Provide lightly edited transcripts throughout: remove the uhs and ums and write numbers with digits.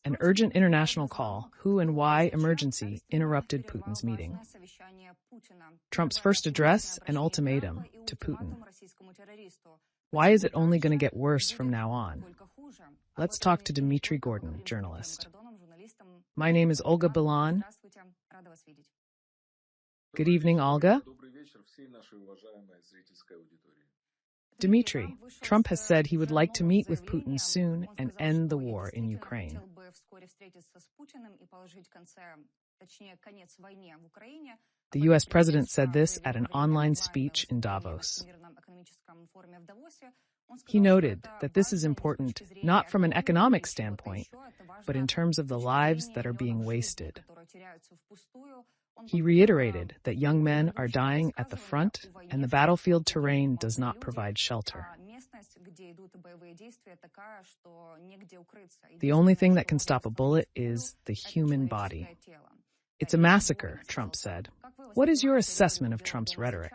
An urgent international call, who and why emergency, interrupted Putin's meeting. Trump's first address, an ultimatum to Putin. Why is it only going to get worse from now on? Let's talk to Dmitry Gordon, journalist. My name is Olga Bilan. Good evening, Olga. Dmitry, Trump has said he would like to meet with Putin soon and end the war in Ukraine. The U.S. president said this at an online speech in Davos. He noted that this is important not from an economic standpoint, but in terms of the lives that are being wasted. He reiterated that young men are dying at the front and the battlefield terrain does not provide shelter. The only thing that can stop a bullet is the human body. It's a massacre, Trump said. What is your assessment of Trump's rhetoric?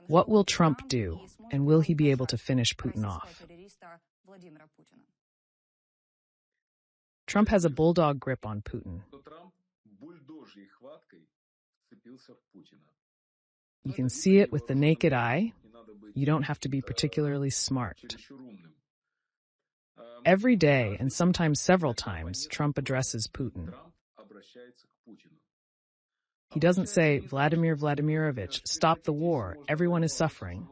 What will Trump do, and will he be able to finish Putin off? Trump has a bulldog grip on Putin. You can see it with the naked eye. You don't have to be particularly smart. Every day, and sometimes several times, Trump addresses Putin. He doesn't say, Vladimir Vladimirovich, stop the war, everyone is suffering.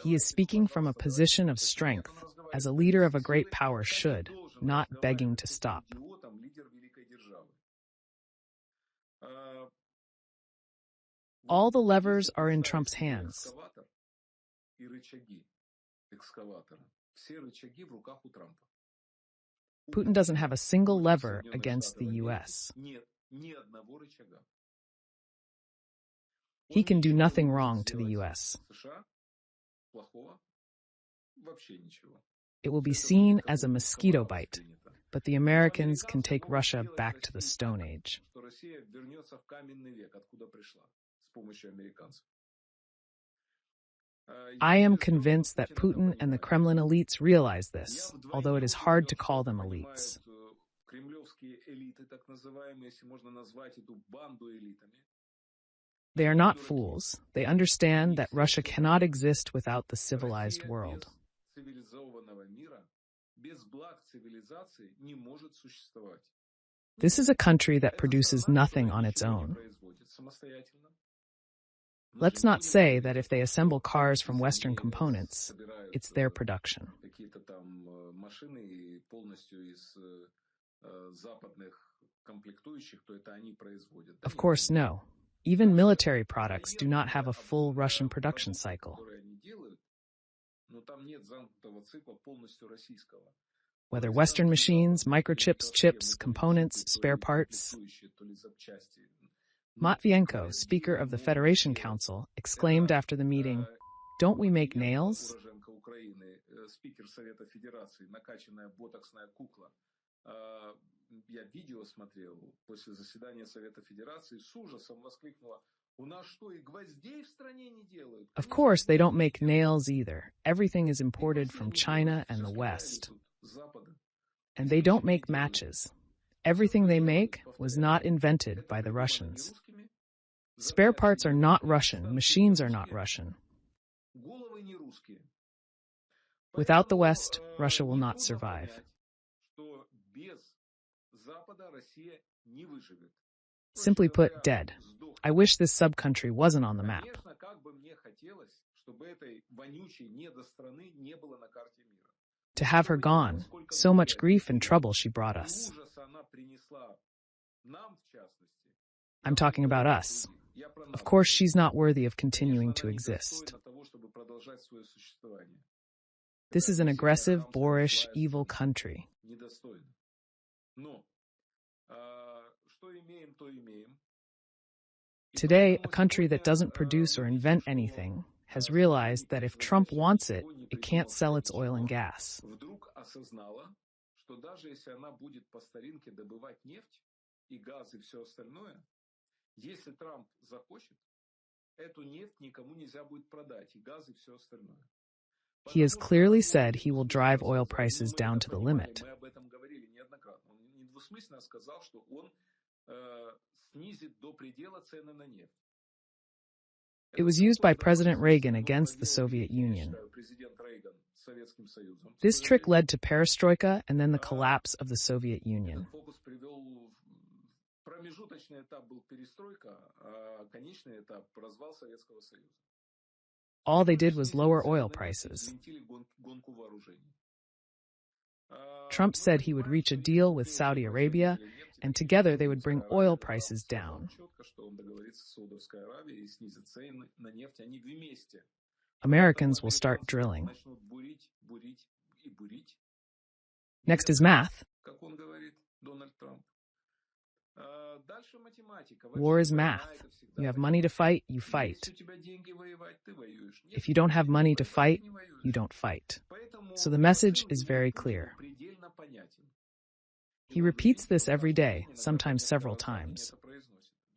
He is speaking from a position of strength, as a leader of a great power should, not begging to stop. All the levers are in Trump's hands. Putin doesn't have a single lever against the U.S. He can do nothing wrong to the U.S. It will be seen as a mosquito bite, but the Americans can take Russia back to the Stone Age. I am convinced that Putin and the Kremlin elites realize this, although it is hard to call them elites. They are not fools. They understand that Russia cannot exist without the civilized world. This is a country that produces nothing on its own. Let's not say that if they assemble cars from Western components, it's their production. Of course, no. Even military products do not have a full Russian production cycle. Whether Western machines, microchips, chips, components, spare parts. Matvienko, Speaker of the Federation Council, exclaimed after the meeting, "Don't we make nails?" Of course, they don't make nails either. Everything is imported from China and the West. And they don't make matches. Everything they make was not invented by the Russians. Spare parts are not Russian. Machines are not Russian. Without the West, Russia will not survive. Simply put, dead. I wish this sub-country wasn't on the map. To have her gone, so much grief and trouble she brought us. I'm talking about us. Of course, she's not worthy of continuing to exist. This is an aggressive, boorish, evil country. Today, a country that doesn't produce or invent anything has realized that if Trump wants it, it can't sell its oil and gas. He has clearly said he will drive oil prices down to the limit. It was used by President Reagan against the Soviet Union. This trick led to perestroika and then the collapse of the Soviet Union. All they did was lower oil prices. Trump said he would reach a deal with Saudi Arabia, and together they would bring oil prices down. Americans will start drilling. Next is math. War is math. You have money to fight, you fight. If you don't have money to fight, you don't fight. So the message is very clear. He repeats this every day, sometimes several times.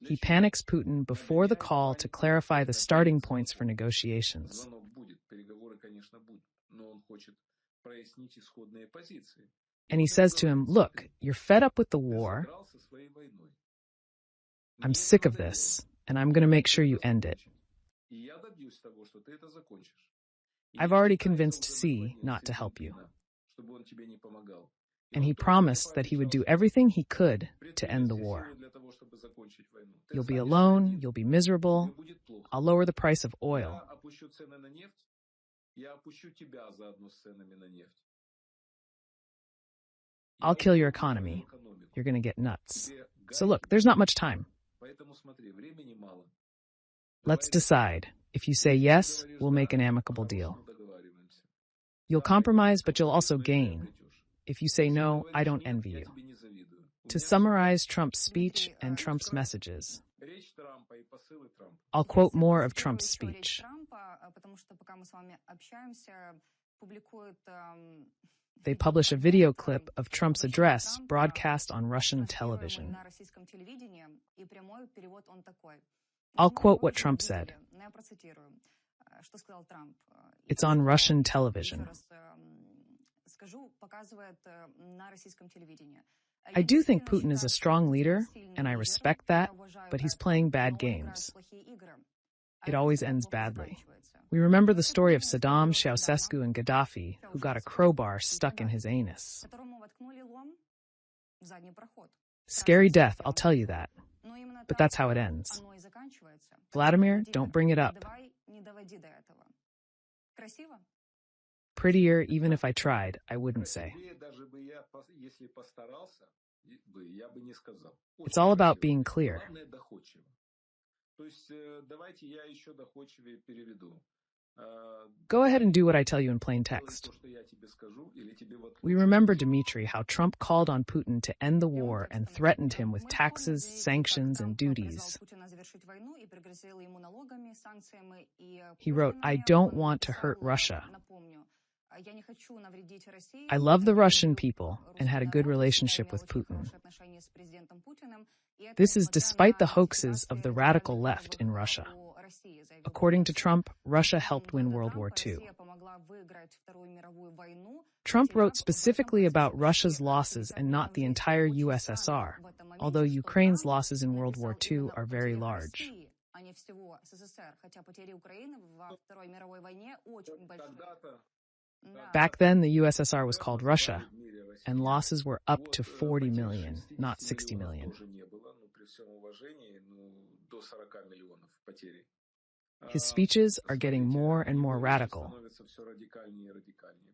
He panics Putin before the call to clarify the starting points for negotiations. And he says to him, look, you're fed up with the war. I'm sick of this, and I'm going to make sure you end it. I've already convinced C not to help you. And he promised that he would do everything he could to end the war. You'll be alone, you'll be miserable. I'll lower the price of oil. I'll kill your economy. You're going to get nuts. So look, there's not much time. Let's decide. If you say yes, we'll make an amicable deal. You'll compromise, but you'll also gain. If you say no, I don't envy you. To summarize Trump's speech and Trump's messages, I'll quote more of Trump's speech. They publish a video clip of Trump's address broadcast on Russian television. I'll quote what Trump said. It's on Russian television. I do think Putin is a strong leader, and I respect that, but he's playing bad games. It always ends badly. We remember the story of Saddam, Ceausescu, and Gaddafi, who got a crowbar stuck in his anus. Scary death, I'll tell you that. But that's how it ends. Vladimir, don't bring it up. Prettier, even if I tried, I wouldn't say. It's all about being clear. Go ahead and do what I tell you in plain text. We remember, Dmitry, how Trump called on Putin to end the war and threatened him with taxes, sanctions, and duties. He wrote, I don't want to hurt Russia. I love the Russian people and had a good relationship with Putin. This is despite the hoaxes of the radical left in Russia. According to Trump, Russia helped win World War II. Trump wrote specifically about Russia's losses and not the entire USSR, although Ukraine's losses in World War II are very large. Back then, the USSR was called Russia, and losses were up to 40 million, not 60 million. His speeches are getting more and more radical.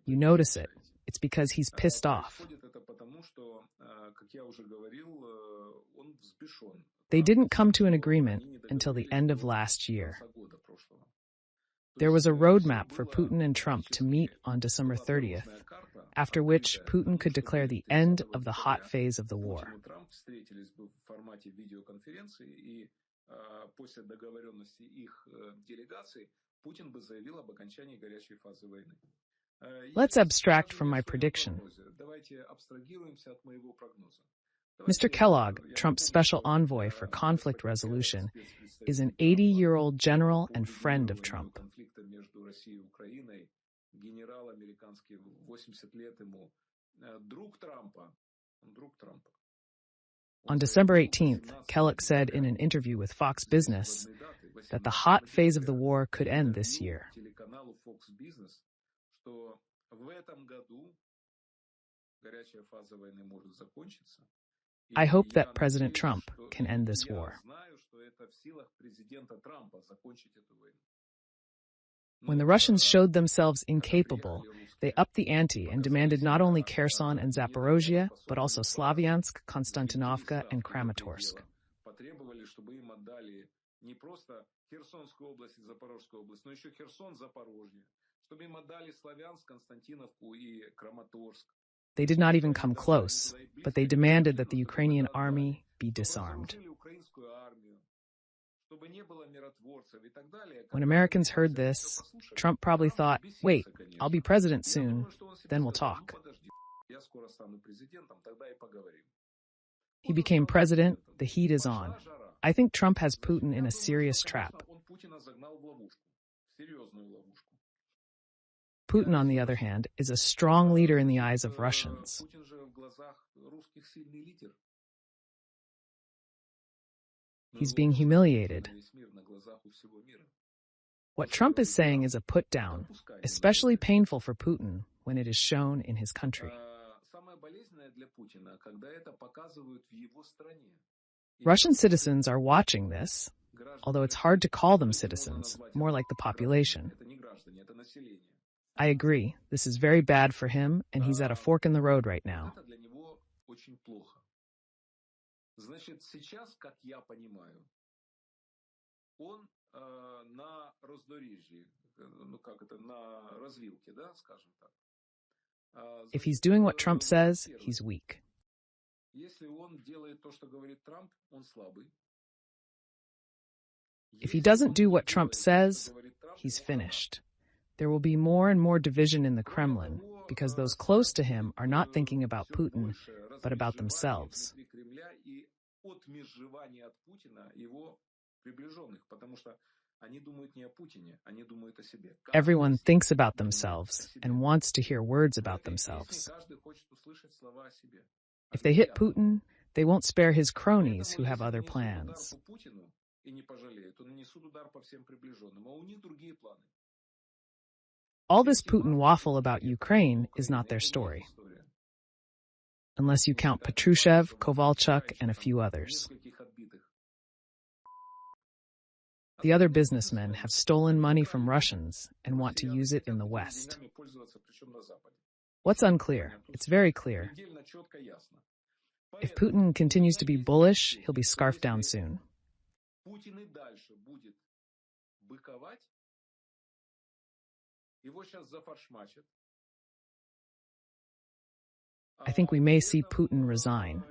You notice it. It's because he's pissed off. They didn't come to an agreement until the end of last year. There was a roadmap for Putin and Trump to meet on December 30th, after which Putin could declare the end of the hot phase of the war. Let's abstract from my prediction. Mr. Kellogg, Trump's special envoy for conflict resolution, is an 80-year-old general and friend of Trump. On December 18th, Kellogg said in an interview with Fox Business that the hot phase of the war could end this year. I hope that President Trump can end this war. When the Russians showed themselves incapable, they upped the ante and demanded not only Kherson and Zaporozhye, but also Slavyansk, Konstantinovka, and Kramatorsk. They did not even come close, but they demanded that the Ukrainian army be disarmed. When Americans heard this, Trump probably thought, wait, I'll be president soon, then we'll talk. He became president, the heat is on. I think Trump has Putin in a serious trap. Putin, on the other hand, is a strong leader in the eyes of Russians. He's being humiliated. What Trump is saying is a put-down, especially painful for Putin when it is shown in his country. Russian citizens are watching this, although it's hard to call them citizens, more like the population. I agree, this is very bad for him, and he's at a fork in the road right now. If he's doing what Trump says, he's weak. If he doesn't do what Trump says, he's finished. There will be more and more division in the Kremlin because those close to him are not thinking about Putin, but about themselves. Everyone thinks about themselves and wants to hear words about themselves. If they hit Putin, they won't spare his cronies who have other plans. All this Putin waffle about Ukraine is not their story, unless you count Patrushev, Kovalchuk, and a few others. The other businessmen have stolen money from Russians and want to use it in the West. What's unclear? It's very clear. If Putin continues to be bullish, he'll be scarfed down soon. I think we may see Putin resign.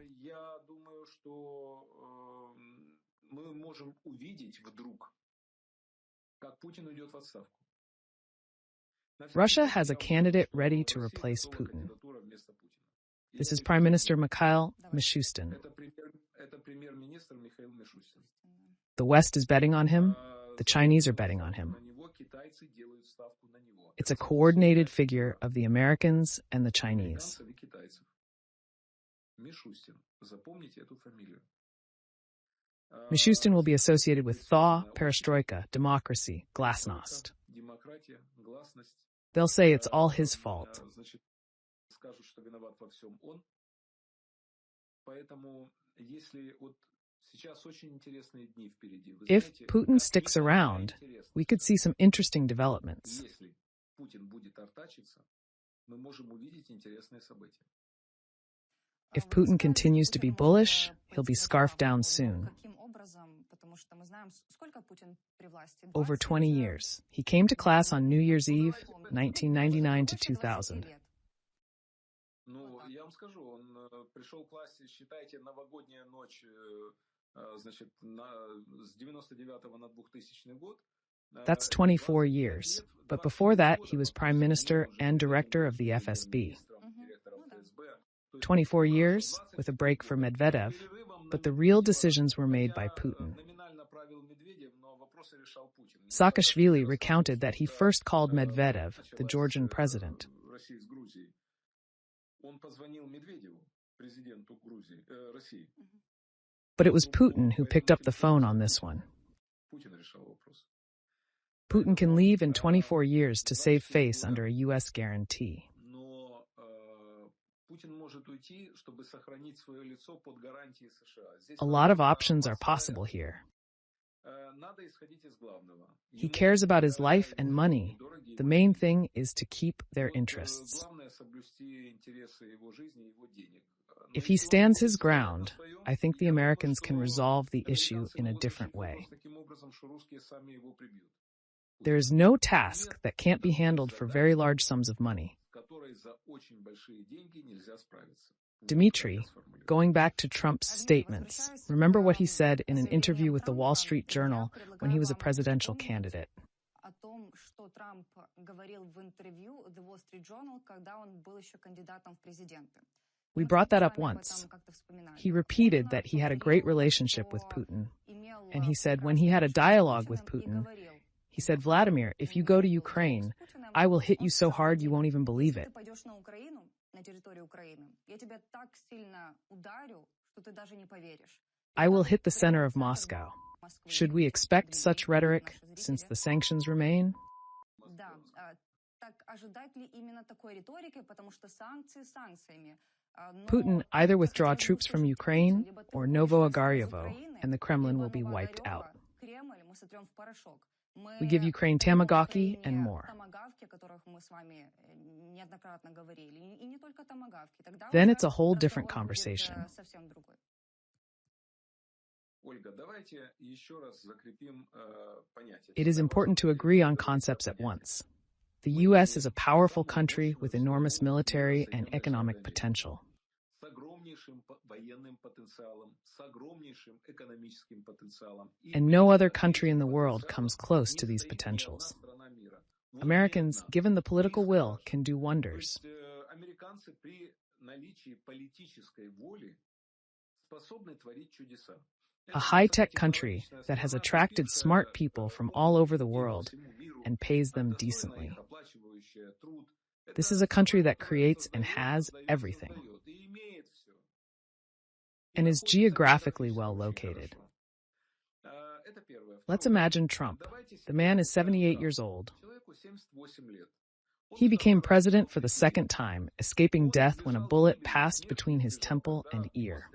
Russia has a candidate ready to replace Putin. This is Prime Minister Mikhail Mishustin. The West is betting on him. The Chinese are betting on him. It's a coordinated figure of the Americans and the Chinese. Mishustin will be associated with thaw, perestroika, democracy, glasnost. They'll say it's all his fault. If Putin sticks around, we could see some interesting developments. If Putin continues to be bullish, he'll be scarfed down soon. Over 20 years. He came to class on New Year's Eve, 1999 to 2000. That's 24 years. But before that, he was prime minister and director of the FSB. 24 years, with a break for Medvedev, but the real decisions were made by Putin. Saakashvili recounted that he first called Medvedev, the Georgian president. But it was Putin who picked up the phone on this one. Putin can leave in 24 years to save face under a U.S. guarantee. A lot of options are possible here. He cares about his life and money. The main thing is to keep their interests. If he stands his ground, I think the Americans can resolve the issue in a different way. There is no task that can't be handled for very large sums of money. Dmitry, going back to Trump's statements, remember what he said in an interview with the Wall Street Journal when he was a presidential candidate. We brought that up once. He repeated that he had a great relationship with Putin. And he said when he had a dialogue with Putin, he said, "Vladimir, if you go to Ukraine, I will hit you so hard you won't even believe it. I will hit the center of Moscow." Should we expect such rhetoric since the sanctions remain? Putin either withdraw troops from Ukraine or Novo-Ogaryovo, and the Kremlin will be wiped out. We give Ukraine Tamagotchi and more. Then it's a whole different conversation. It is important to agree on concepts at once. The U.S. is a powerful country with enormous military and economic potential. And no other country in the world comes close to these potentials. Americans, given the political will, can do wonders. A high-tech country that has attracted smart people from all over the world and pays them decently. This is a country that creates and has everything, and is geographically well located. Let's imagine Trump. The man is 78 years old. He became president for the second time, escaping death when a bullet passed between his temple and ear.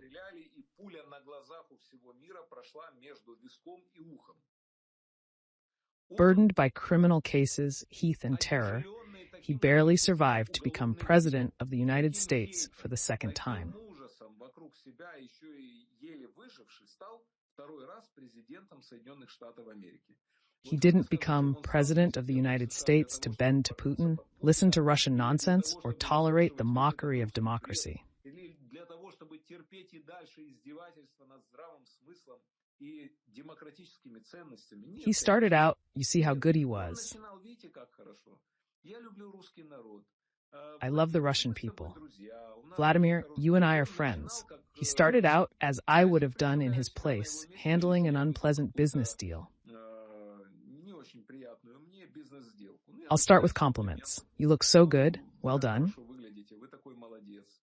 Burdened by criminal cases, heath, and terror, he barely survived to become president of the United States for the second time. He didn't become president of the United States to bend to Putin, listen to Russian nonsense, or tolerate the mockery of democracy. He started out, you see how good he was. I love the Russian people. Vladimir, you and I are friends. He started out, as I would have done in his place, handling an unpleasant business deal. I'll start with compliments. You look so good. Well done.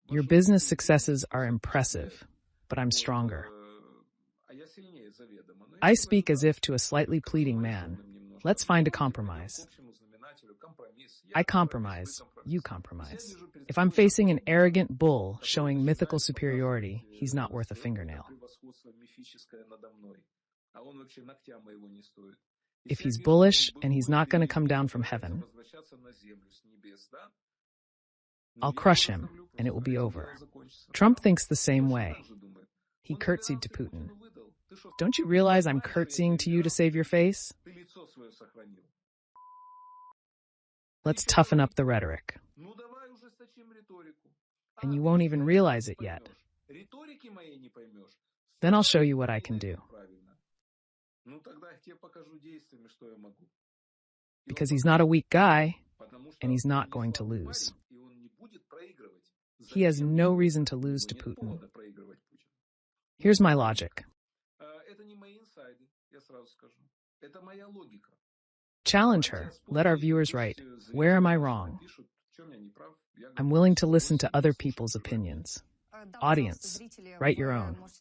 Your business successes are impressive, but I'm stronger. I speak as if to a slightly pleading man. Let's find a compromise. I compromise. You compromise. If I'm facing an arrogant bull showing mythical superiority, he's not worth a fingernail. If he's bullish and he's not going to come down from heaven, I'll crush him and it will be over. Trump thinks the same way. He curtsied to Putin. Don't you realize I'm curtsying to you to save your face? Let's toughen up the rhetoric. And you won't even realize it yet. Then I'll show you what I can do. Because he's not a weak guy, and he's not going to lose. He has no reason to lose to Putin. Here's my logic. Challenge her. Let our viewers write, where am I wrong? I'm willing to listen to other people's opinions. Audience, write your own.